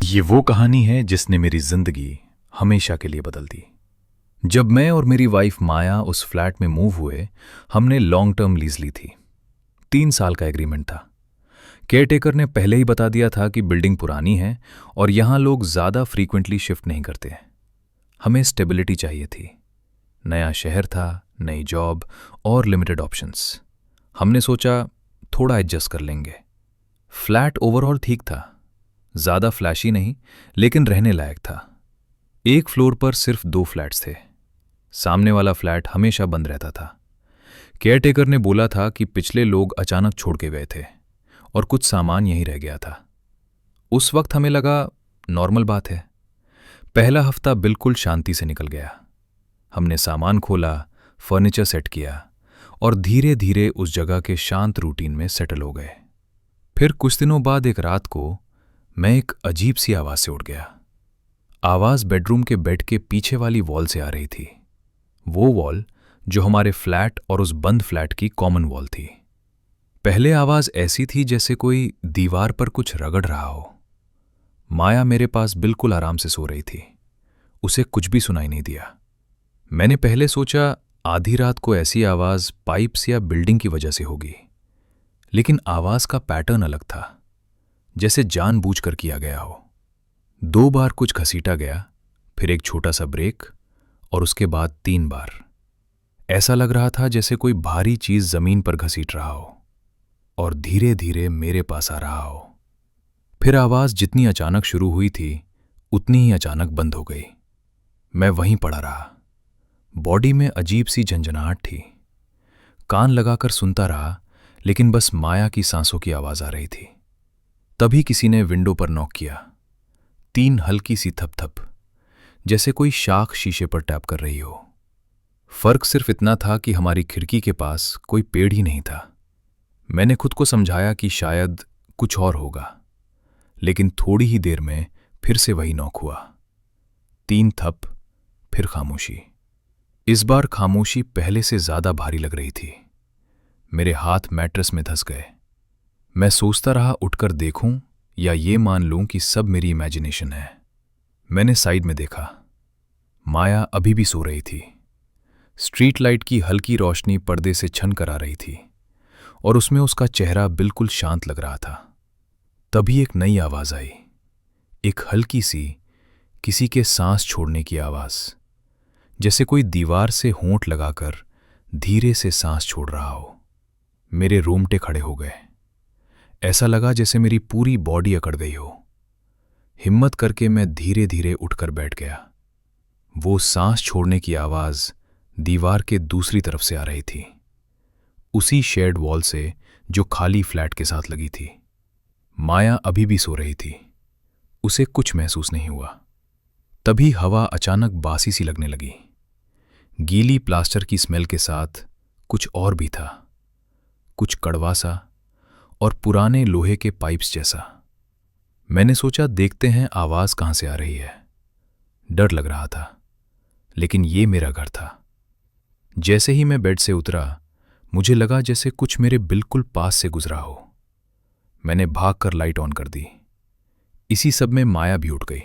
ये वो कहानी है जिसने मेरी जिंदगी हमेशा के लिए बदल दी। जब मैं और मेरी वाइफ माया उस फ्लैट में मूव हुए, हमने लॉन्ग टर्म लीज ली थी। 3 साल का एग्रीमेंट था। केयरटेकर ने पहले ही बता दिया था कि बिल्डिंग पुरानी है और यहाँ लोग ज़्यादा फ्रीक्वेंटली शिफ्ट नहीं करते। हमें स्टेबिलिटी चाहिए थी। नया शहर था, नई जॉब और लिमिटेड ऑप्शंस। हमने सोचा थोड़ा एडजस्ट कर लेंगे। फ्लैट ओवरऑल ठीक था, ज़्यादा फ्लैशी नहीं, लेकिन रहने लायक था। एक फ्लोर पर सिर्फ 2 फ्लैट्स थे। सामने वाला फ्लैट हमेशा बंद रहता था। केयरटेकर ने बोला था कि पिछले लोग अचानक छोड़ के गए थे और कुछ सामान यहीं रह गया था। उस वक्त हमें लगा नॉर्मल बात है। पहला हफ्ता बिल्कुल शांति से निकल गया। हमने सामान खोला, फर्नीचर सेट किया और धीरे धीरे उस जगह के शांत रूटीन में सेटल हो गए। फिर कुछ दिनों बाद एक रात को मैं एक अजीब सी आवाज से उठ गया। आवाज बेडरूम के बेड के पीछे वाली वॉल से आ रही थी। वो वॉल जो हमारे फ्लैट और उस बंद फ्लैट की कॉमन वॉल थी। पहले आवाज ऐसी थी जैसे कोई दीवार पर कुछ रगड़ रहा हो। माया मेरे पास बिल्कुल आराम से सो रही थी। उसे कुछ भी सुनाई नहीं दिया। मैंने पहले सोचा आधी रात को ऐसी आवाज पाइप्स या बिल्डिंग की वजह से होगी, लेकिन आवाज का पैटर्न अलग था, जैसे जानबूझकर किया गया हो। 2 बार कुछ घसीटा गया, फिर एक छोटा सा ब्रेक और उसके बाद 3 बार। ऐसा लग रहा था जैसे कोई भारी चीज जमीन पर घसीट रहा हो और धीरे धीरे मेरे पास आ रहा हो। फिर आवाज जितनी अचानक शुरू हुई थी उतनी ही अचानक बंद हो गई। मैं वहीं पड़ा रहा। बॉडी में अजीब सी झंझनाहट थी। कान लगाकर सुनता रहा, लेकिन बस माया की सांसों की आवाज आ रही थी। तभी किसी ने विंडो पर नॉक किया। 3 हल्की सी थप-थप, जैसे कोई शाख शीशे पर टैप कर रही हो। फर्क सिर्फ इतना था कि हमारी खिड़की के पास कोई पेड़ ही नहीं था। मैंने खुद को समझाया कि शायद कुछ और होगा, लेकिन थोड़ी ही देर में फिर से वही नॉक हुआ। 3 थप, फिर खामोशी। इस बार खामोशी पहले से ज्यादा भारी लग रही थी। मेरे हाथ मैट्रेस में धंस गए। मैं सोचता रहा उठकर देखूं या ये मान लूं कि सब मेरी इमेजिनेशन है। मैंने साइड में देखा। माया अभी भी सो रही थी। स्ट्रीट लाइट की हल्की रोशनी पर्दे से छन कर आ रही थी और उसमें उसका चेहरा बिल्कुल शांत लग रहा था। तभी एक नई आवाज आई, एक हल्की सी, किसी के सांस छोड़ने की आवाज, जैसे कोई दीवार से होंठ लगाकर धीरे से सांस छोड़ रहा हो। मेरे रोंगटे खड़े हो गए। ऐसा लगा जैसे मेरी पूरी बॉडी अकड़ गई हो। हिम्मत करके मैं धीरे धीरे उठकर बैठ गया। वो सांस छोड़ने की आवाज दीवार के दूसरी तरफ से आ रही थी, उसी शेड वॉल से जो खाली फ्लैट के साथ लगी थी। माया अभी भी सो रही थी। उसे कुछ महसूस नहीं हुआ। तभी हवा अचानक बासी सी लगने लगी। गीली प्लास्टर की स्मेल के साथ कुछ और भी था, कुछ कड़वा सा और पुराने लोहे के पाइप्स जैसा। मैंने सोचा देखते हैं आवाज कहां से आ रही है। डर लग रहा था, लेकिन ये मेरा घर था। जैसे ही मैं बेड से उतरा, मुझे लगा जैसे कुछ मेरे बिल्कुल पास से गुजरा हो। मैंने भागकर लाइट ऑन कर दी। इसी सब में माया भी उठ गई।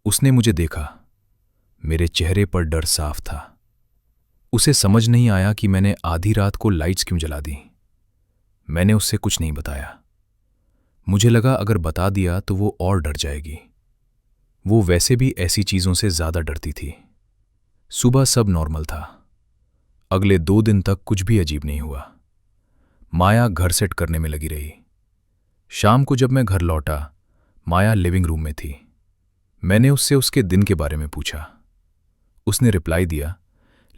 उसने मुझे देखा। मेरे चेहरे पर डर साफ था। उसे समझ नहीं आया कि मैंने आधी रात को लाइट्स क्यों जला दी। मैंने उससे कुछ नहीं बताया। मुझे लगा अगर बता दिया तो वो और डर जाएगी। वो वैसे भी ऐसी चीजों से ज्यादा डरती थी। सुबह सब नॉर्मल था। अगले 2 दिन तक कुछ भी अजीब नहीं हुआ। माया घर सेट करने में लगी रही। शाम को जब मैं घर लौटा, माया लिविंग रूम में थी। मैंने उससे उसके दिन के बारे में पूछा। उसने रिप्लाई दिया,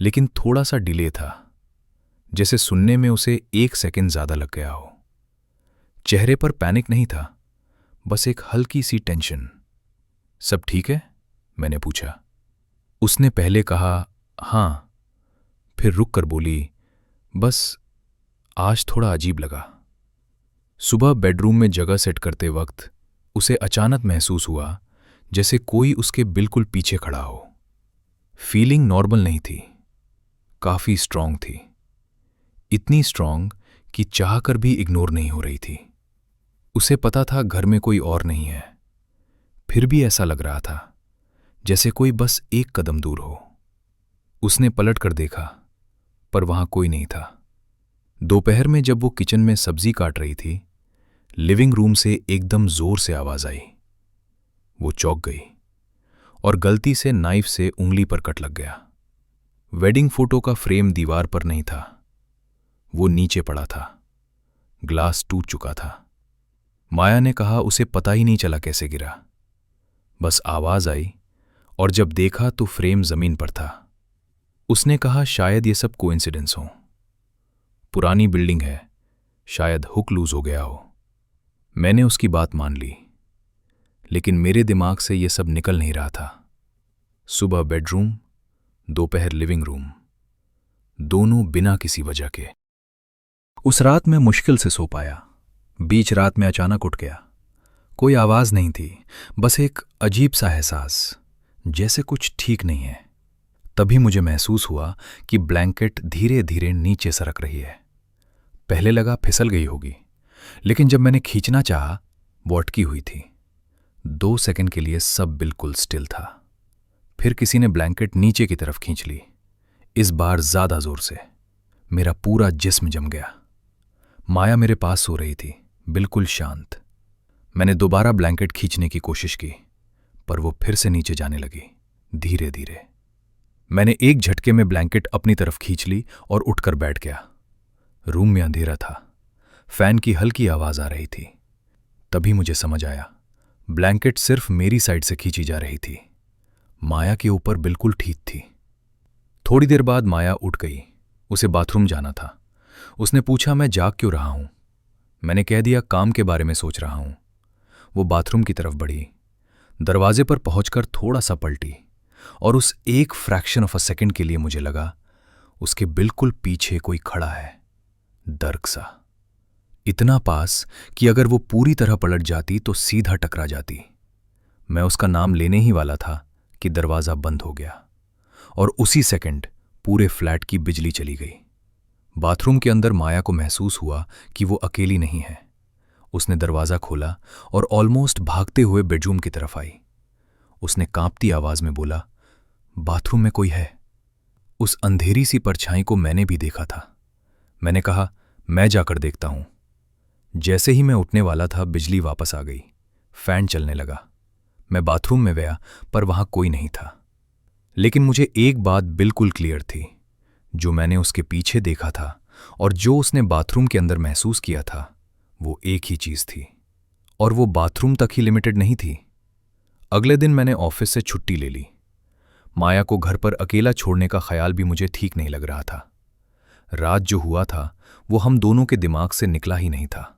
लेकिन थोड़ा सा डिले था, जैसे सुनने में उसे 1 सेकंड ज्यादा लग गया हो। चेहरे पर पैनिक नहीं था, बस एक हल्की सी टेंशन। सब ठीक है? मैंने पूछा। उसने पहले कहा हां, फिर रुक कर बोली, बस आज थोड़ा अजीब लगा। सुबह बेडरूम में जगह सेट करते वक्त उसे अचानक महसूस हुआ जैसे कोई उसके बिल्कुल पीछे खड़ा हो। फीलिंग नॉर्मल नहीं थी, काफी स्ट्रांग थी। इतनी स्ट्रांग कि चाहकर भी इग्नोर नहीं हो रही थी। उसे पता था घर में कोई और नहीं है। फिर भी ऐसा लग रहा था जैसे कोई बस एक कदम दूर हो। उसने पलट कर देखा, पर वहां कोई नहीं था। दोपहर में जब वो किचन में सब्जी काट रही थी, लिविंग रूम से एकदम जोर से आवाज आई। वो चौंक गई और गलती से नाइफ से उंगली पर कट लग गया। वेडिंग फोटो का फ्रेम दीवार पर नहीं था, वो नीचे पड़ा था। ग्लास टूट चुका था। माया ने कहा उसे पता ही नहीं चला कैसे गिरा। बस आवाज आई और जब देखा तो फ्रेम जमीन पर था। उसने कहा शायद ये सब कोइंसिडेंस हो। पुरानी बिल्डिंग है, शायद हुक लूज हो गया हो। मैंने उसकी बात मान ली, लेकिन मेरे दिमाग से ये सब निकल नहीं रहा था। सुबह बेडरूम, दोपहर लिविंग रूम, दोनों बिना किसी वजह के। उस रात मैं मुश्किल से सो पाया। बीच रात में अचानक उठ गया। कोई आवाज नहीं थी, बस एक अजीब सा एहसास, जैसे कुछ ठीक नहीं है। तभी मुझे महसूस हुआ कि ब्लैंकेट धीरे धीरे नीचे सरक रही है। पहले लगा फिसल गई होगी, लेकिन जब मैंने खींचना चाहा, वो अटकी हुई थी। 2 सेकंड के लिए सब बिल्कुल स्टिल था। फिर किसी ने ब्लैंकेट नीचे की तरफ खींच ली, इस बार ज्यादा जोर से। मेरा पूरा जिस्म जम गया। माया मेरे पास सो रही थी, बिल्कुल शांत। मैंने दोबारा ब्लैंकेट खींचने की कोशिश की, पर वो फिर से नीचे जाने लगी, धीरे धीरे। मैंने एक झटके में ब्लैंकेट अपनी तरफ खींच ली और उठकर बैठ गया। रूम में अंधेरा था, फैन की हल्की आवाज आ रही थी। तभी मुझे समझ आया, ब्लैंकेट सिर्फ मेरी साइड से खींची जा रही थी। माया के ऊपर बिल्कुल ठीक थी। थोड़ी देर बाद माया उठ गई, उसे बाथरूम जाना था। उसने पूछा मैं जाग क्यों रहा हूं। मैंने कह दिया काम के बारे में सोच रहा हूं। वो बाथरूम की तरफ बढ़ी, दरवाजे पर पहुंचकर थोड़ा सा पलटी, और उस एक फ्रैक्शन ऑफ अ सेकंड के लिए मुझे लगा उसके बिल्कुल पीछे कोई खड़ा है, दर्क सा। इतना पास कि अगर वो पूरी तरह पलट जाती तो सीधा टकरा जाती। मैं उसका नाम लेने ही वाला था कि दरवाजा बंद हो गया, और उसी सेकंड पूरे फ्लैट की बिजली चली गई। बाथरूम के अंदर माया को महसूस हुआ कि वो अकेली नहीं है। उसने दरवाजा खोला और ऑलमोस्ट भागते हुए बेडरूम की तरफ आई। उसने कांपती आवाज में बोला, बाथरूम में कोई है। उस अंधेरी सी परछाई को मैंने भी देखा था। मैंने कहा मैं जाकर देखता हूं। जैसे ही मैं उठने वाला था, बिजली वापस आ गई, फैन चलने लगा। मैं बाथरूम में गया, पर वहां कोई नहीं था। लेकिन मुझे एक बात बिल्कुल क्लियर थी, जो मैंने उसके पीछे देखा था और जो उसने बाथरूम के अंदर महसूस किया था, वो एक ही चीज थी, और वो बाथरूम तक ही लिमिटेड नहीं थी। अगले दिन मैंने ऑफिस से छुट्टी ले ली। माया को घर पर अकेला छोड़ने का ख्याल भी मुझे ठीक नहीं लग रहा था। रात जो हुआ था वो हम दोनों के दिमाग से निकला ही नहीं था।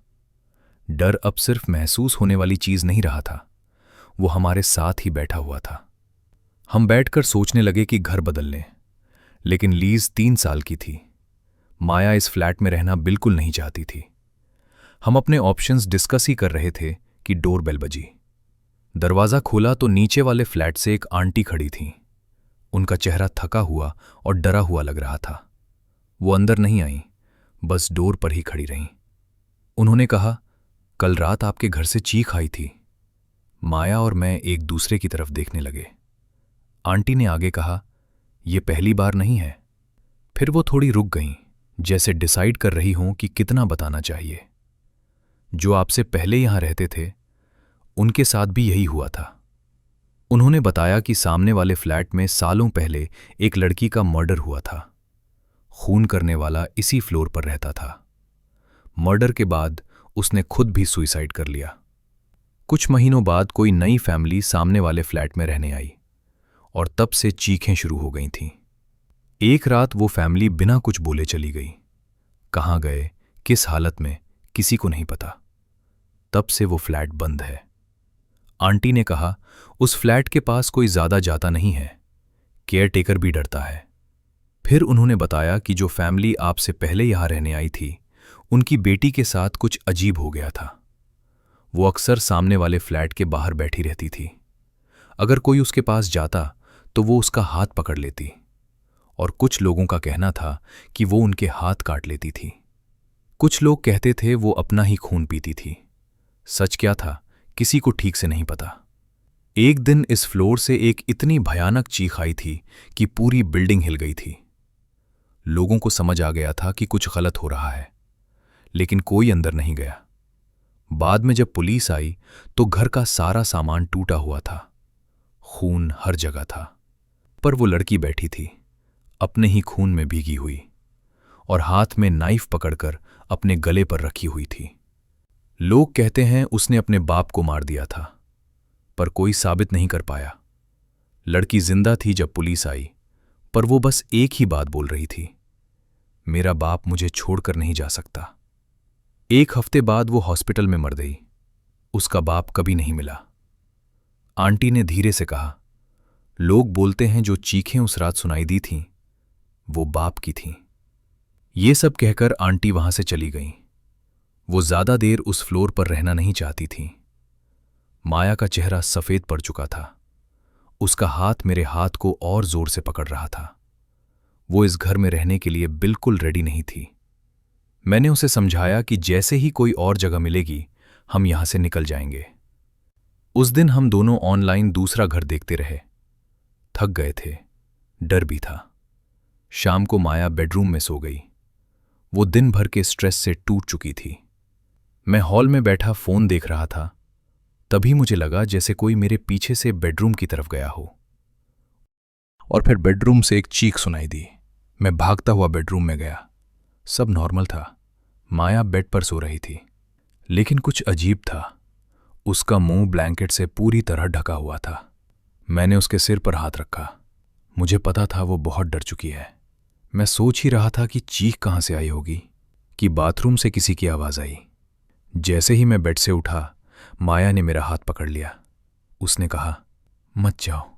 डर अब सिर्फ महसूस होने वाली चीज नहीं रहा था, वो हमारे साथ ही बैठा हुआ था। हम बैठकर सोचने लगे कि घर बदल लें, लेकिन लीज 3 साल की थी। माया इस फ्लैट में रहना बिल्कुल नहीं चाहती थी। हम अपने ऑप्शंस डिस्कस ही कर रहे थे कि डोरबेल बजी। दरवाजा खोला तो नीचे वाले फ्लैट से एक आंटी खड़ी थीं। उनका चेहरा थका हुआ और डरा हुआ लग रहा था। वो अंदर नहीं आई, बस डोर पर ही खड़ी रहीं। उन्होंने कहा, कल रात आपके घर से चीख आई थी। माया और मैं एक दूसरे की तरफ देखने लगे। आंटी ने आगे कहा, यह पहली बार नहीं है। फिर वो थोड़ी रुक गईं, जैसे डिसाइड कर रही हों कि कितना बताना चाहिए। जो आपसे पहले यहां रहते थे, उनके साथ भी यही हुआ था। उन्होंने बताया कि सामने वाले फ्लैट में सालों पहले एक लड़की का मर्डर हुआ था। खून करने वाला इसी फ्लोर पर रहता था। मर्डर के बाद उसने खुद भी सुसाइड कर लिया। कुछ महीनों बाद कोई नई फैमिली सामने वाले फ्लैट में रहने आई, और तब से चीखें शुरू हो गई थीं। एक रात वो फैमिली बिना कुछ बोले चली गई। कहाँ गए, किस हालत में, किसी को नहीं पता। तब से वो फ्लैट बंद है। आंटी ने कहा, उस फ्लैट के पास कोई ज्यादा जाता नहीं है, केयरटेकर भी डरता है। फिर उन्होंने बताया कि जो फैमिली आपसे पहले यहां रहने आई थी, उनकी बेटी के साथ कुछ अजीब हो गया था। वो अक्सर सामने वाले फ्लैट के बाहर बैठी रहती थी। अगर कोई उसके पास जाता तो वो उसका हाथ पकड़ लेती, और कुछ लोगों का कहना था कि वो उनके हाथ काट लेती थी। कुछ लोग कहते थे वो अपना ही खून पीती थी। सच क्या था, किसी को ठीक से नहीं पता। एक दिन इस फ्लोर से एक इतनी भयानक चीख आई थी कि पूरी बिल्डिंग हिल गई थी। लोगों को समझ आ गया था कि कुछ गलत हो रहा है, लेकिन कोई अंदर नहीं गया। बाद में जब पुलिस आई तो घर का सारा सामान टूटा हुआ था, खून हर जगह था। पर वो लड़की बैठी थी, अपने ही खून में भीगी हुई, और हाथ में नाइफ पकड़कर अपने गले पर रखी हुई थी। लोग कहते हैं उसने अपने बाप को मार दिया था, पर कोई साबित नहीं कर पाया। लड़की जिंदा थी जब पुलिस आई, पर वो बस एक ही बात बोल रही थी, मेरा बाप मुझे छोड़कर नहीं जा सकता। एक हफ्ते बाद वो हॉस्पिटल में मर गई। उसका बाप कभी नहीं मिला। आंटी ने धीरे से कहा, लोग बोलते हैं जो चीखें उस रात सुनाई दी थीं, वो बाप की थीं। ये सब कहकर आंटी वहां से चली गईं। वो ज्यादा देर उस फ्लोर पर रहना नहीं चाहती थीं। माया का चेहरा सफेद पड़ चुका था। उसका हाथ मेरे हाथ को और जोर से पकड़ रहा था। वो इस घर में रहने के लिए बिल्कुल रेडी नहीं थी। मैंने उसे समझाया कि जैसे ही कोई और जगह मिलेगी हम यहां से निकल जाएंगे। उस दिन हम दोनों ऑनलाइन दूसरा घर देखते रहे। थक गए थे, डर भी था। शाम को माया बेडरूम में सो गई। वो दिन भर के स्ट्रेस से टूट चुकी थी। मैं हॉल में बैठा फोन देख रहा था। तभी मुझे लगा जैसे कोई मेरे पीछे से बेडरूम की तरफ गया हो, और फिर बेडरूम से एक चीख सुनाई दी। मैं भागता हुआ बेडरूम में गया। सब नॉर्मल था। माया बेड पर सो रही थी, लेकिन कुछ अजीब था। उसका मुंह ब्लैंकेट से पूरी तरह ढका हुआ था। मैंने उसके सिर पर हाथ रखा। मुझे पता था वो बहुत डर चुकी है। मैं सोच ही रहा था कि चीख कहां से आई होगी, कि बाथरूम से किसी की आवाज आई। जैसे ही मैं बेड से उठा, माया ने मेरा हाथ पकड़ लिया। उसने कहा, मत जाओ।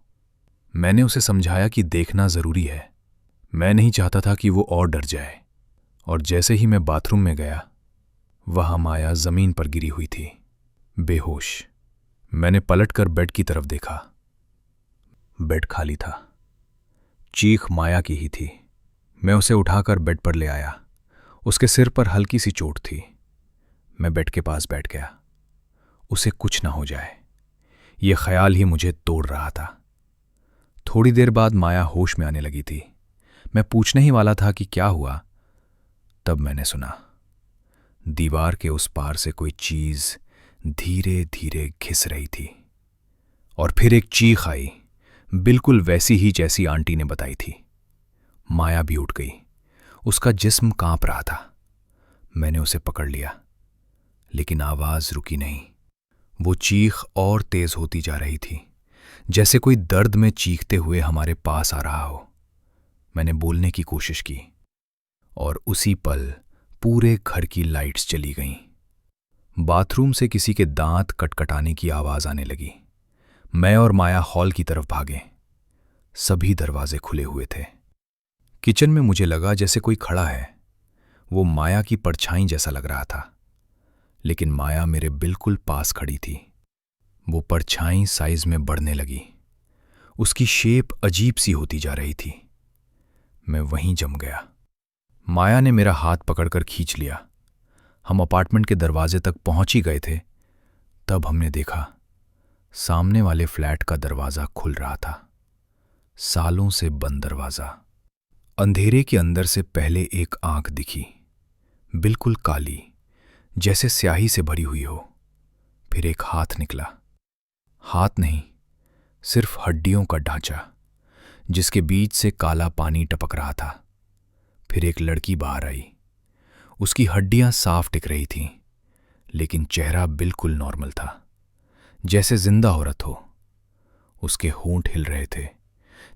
मैंने उसे समझाया कि देखना जरूरी है। मैं नहीं चाहता था कि वो और डर जाए। और जैसे ही मैं बाथरूम में गया, वहां माया जमीन पर गिरी हुई थी, बेहोश। मैंने पलटकर बेड की तरफ देखा। बेड खाली था। चीख माया की ही थी। मैं उसे उठाकर बेड पर ले आया। उसके सिर पर हल्की सी चोट थी। मैं बेड के पास बैठ गया। उसे कुछ ना हो जाए, यह ख्याल ही मुझे तोड़ रहा था। थोड़ी देर बाद माया होश में आने लगी थी। मैं पूछने ही वाला था कि क्या हुआ, तब मैंने सुना, दीवार के उस पार से कोई चीज धीरे धीरे घिस रही थी। और फिर एक चीख आई, बिल्कुल वैसी ही जैसी आंटी ने बताई थी। माया भी उठ गई। उसका जिस्म कांप रहा था। मैंने उसे पकड़ लिया, लेकिन आवाज रुकी नहीं। वो चीख और तेज होती जा रही थी, जैसे कोई दर्द में चीखते हुए हमारे पास आ रहा हो। मैंने बोलने की कोशिश की, और उसी पल पूरे घर की लाइट्स चली गईं। बाथरूम से किसी के दांत कटकटाने की आवाज आने लगी। मैं और माया हॉल की तरफ भागे। सभी दरवाजे खुले हुए थे। किचन में मुझे लगा जैसे कोई खड़ा है। वो माया की परछाई जैसा लग रहा था, लेकिन माया मेरे बिल्कुल पास खड़ी थी। वो परछाई साइज में बढ़ने लगी। उसकी शेप अजीब सी होती जा रही थी। मैं वहीं जम गया। माया ने मेरा हाथ पकड़कर खींच लिया। हम अपार्टमेंट के दरवाजे तक पहुंच ही गए थे। तब हमने देखा, सामने वाले फ्लैट का दरवाजा खुल रहा था। सालों से बंद दरवाजा। अंधेरे के अंदर से पहले एक आंख दिखी, बिल्कुल काली, जैसे स्याही से भरी हुई हो। फिर एक हाथ निकला। हाथ नहीं, सिर्फ हड्डियों का ढांचा, जिसके बीच से काला पानी टपक रहा था। फिर एक लड़की बाहर आई। उसकी हड्डियां साफ टिक रही थीं, लेकिन चेहरा बिल्कुल नॉर्मल था, जैसे जिंदा औरत हो। उसके होंठ हिल रहे थे,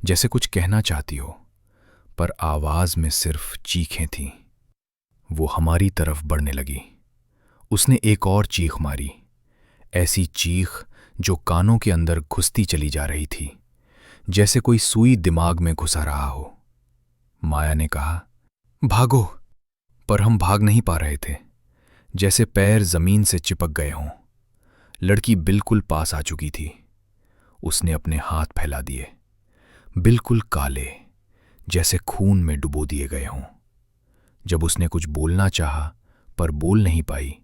जैसे कुछ कहना चाहती हो, पर आवाज में सिर्फ चीखें थीं। वो हमारी तरफ बढ़ने लगी। उसने एक और चीख मारी, ऐसी चीख जो कानों के अंदर घुसती चली जा रही थी, जैसे कोई सुई दिमाग में घुसा रहा हो। माया ने कहा, भागो। पर हम भाग नहीं पा रहे थे, जैसे पैर जमीन से चिपक गए हों। लड़की बिल्कुल पास आ चुकी थी। उसने अपने हाथ फैला दिए, बिल्कुल काले, जैसे खून में डुबो दिए गए हों। जब उसने कुछ बोलना चाहा, पर बोल नहीं पाई।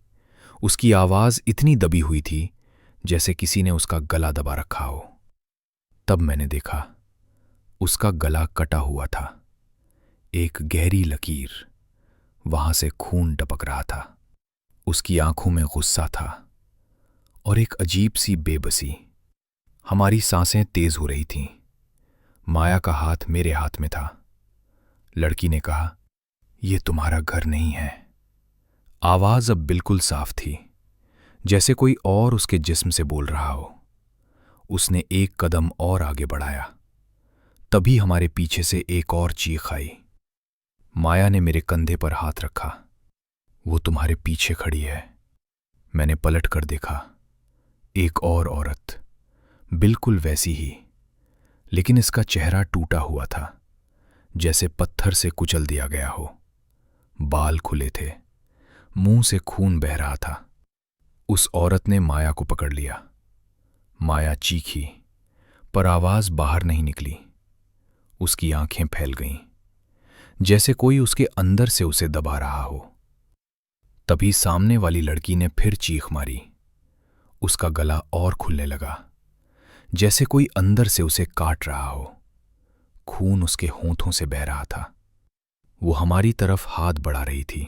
उसकी आवाज इतनी दबी हुई थी जैसे किसी ने उसका गला दबा रखा हो। तब मैंने देखा, उसका गला कटा हुआ था, एक गहरी लकीर, वहां से खून टपक रहा था। उसकी आंखों में गुस्सा था और एक अजीब सी बेबसी। हमारी सांसें तेज हो रही थीं। माया का हाथ मेरे हाथ में था। लड़की ने कहा, यह तुम्हारा घर नहीं है। आवाज अब बिल्कुल साफ थी, जैसे कोई और उसके जिस्म से बोल रहा हो। उसने एक कदम और आगे बढ़ाया। तभी हमारे पीछे से एक और चीख आई। माया ने मेरे कंधे पर हाथ रखा। वो तुम्हारे पीछे खड़ी है। मैंने पलट कर देखा। एक और औरत, बिल्कुल वैसी ही, लेकिन इसका चेहरा टूटा हुआ था, जैसे पत्थर से कुचल दिया गया हो। बाल खुले थे, मुंह से खून बह रहा था। उस औरत ने माया को पकड़ लिया। माया चीखी, पर आवाज बाहर नहीं निकली। उसकी आंखें फैल गईं, जैसे कोई उसके अंदर से उसे दबा रहा हो। तभी सामने वाली लड़की ने फिर चीख मारी। उसका गला और खुलने लगा, जैसे कोई अंदर से उसे काट रहा हो। खून उसके होंठों से बह रहा था। वो हमारी तरफ हाथ बढ़ा रही थी,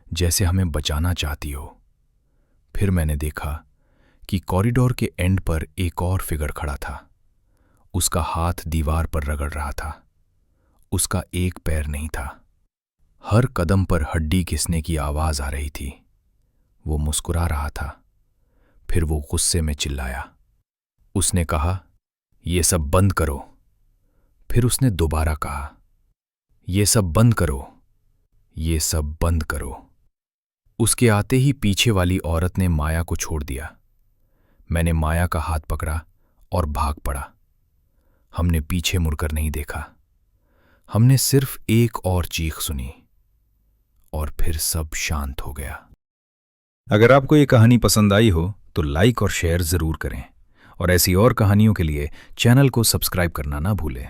जैसे हमें बचाना चाहती हो। फिर मैंने देखा कि कॉरिडोर के एंड पर एक और फिगर खड़ा था। उसका हाथ दीवार पर रगड़ रहा था। उसका एक पैर नहीं था। हर कदम पर हड्डी घिसने की आवाज आ रही थी। वो मुस्कुरा रहा था। फिर वो गुस्से में चिल्लाया। उसने कहा, ये सब बंद करो। फिर उसने दोबारा कहा, ये सब बंद करो, ये सब बंद करो। उसके आते ही पीछे वाली औरत ने माया को छोड़ दिया। मैंने माया का हाथ पकड़ा और भाग पड़ा। हमने पीछे मुड़कर नहीं देखा। हमने सिर्फ एक और चीख सुनी और फिर सब शांत हो गया। अगर आपको ये कहानी पसंद आई हो तो लाइक और शेयर जरूर करें, और ऐसी और कहानियों के लिए चैनल को सब्सक्राइब करना ना भूलें।